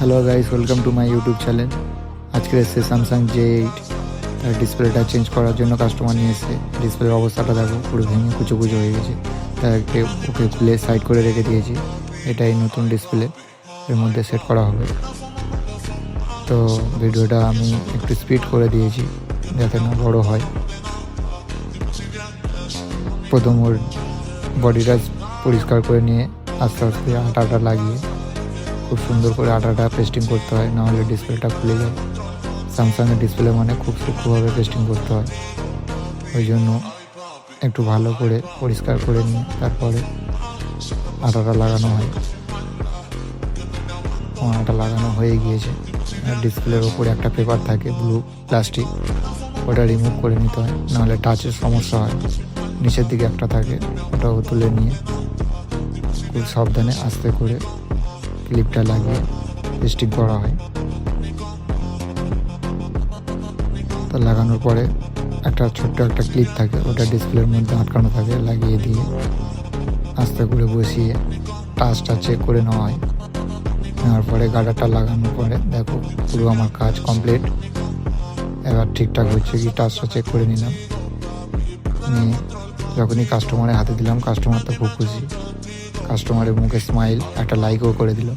Hello guys, welcome to my YouTube channel. আজকে এসছে Samsung J8। তার ডিসপ্লেটা চেঞ্জ করার জন্য কাস্টমার নিয়ে এসে ডিসপ্লের অবস্থাটা দেখো, পুরো ভেঙে কুচো কুচো হয়ে গেছে। তাই ওকে খুলে সাইড করে রেখে দিয়েছি। এটাই নতুন ডিসপ্লে, এর মধ্যে সেট করা হবে। তো ভিডিওটা আমি একটু স্পিড করে দিয়েছি যাতে না বড় হয়। প্রথম ওর বডিটা পরিষ্কার করে নিয়ে আস্তে আস্তে আটাটা লাগিয়ে খুব সুন্দর করে আটাটা পেস্টিং করতে হয়, নাহলে ডিসপ্লেটা খুলে যায়। স্যামসাংয়ের ডিসপ্লে মানে খুব সূক্ষ্মভাবে পেস্টিং করতে হয়, ওই জন্য একটু ভালো করে পরিষ্কার করে নিয়ে তারপরে আটাটা লাগানো হয়। আটা লাগানো হয়ে গিয়েছে। ডিসপ্লের ওপরে একটা পেপার থাকে, ব্লু প্লাস্টিক, ওটা রিমুভ করে নিতে হয়, নাহলে টাচের সমস্যা হয়। নিচের দিকে একটা থাকে, ওটাও তুলে নিয়ে খুব সাবধানে আস্তে করে ক্লিপটা লাগিয়ে পেস্টিং করা হয়। তো লাগানোর পরে একটা ছোট্ট একটা ক্লিপ থাকে, ওটা ডিসপ্লের মধ্যে আটকানো থাকে, লাগিয়ে দিয়ে আস্তে করে বসিয়ে টাচটা চেক করে নেওয়া হয়। নেওয়ার পরে গার্ডারটা লাগানোর পরে দেখো পুরো আমার কাজ কমপ্লিট। এবার ঠিকঠাক হচ্ছে কি টাচটা চেক করে নিলাম, নিয়ে যখনই কাস্টমারের হাতে দিলাম, কাস্টমার তো খুব খুশি। কাস্টমারের মুখে স্মাইল, একটা লাইকও করে দিল।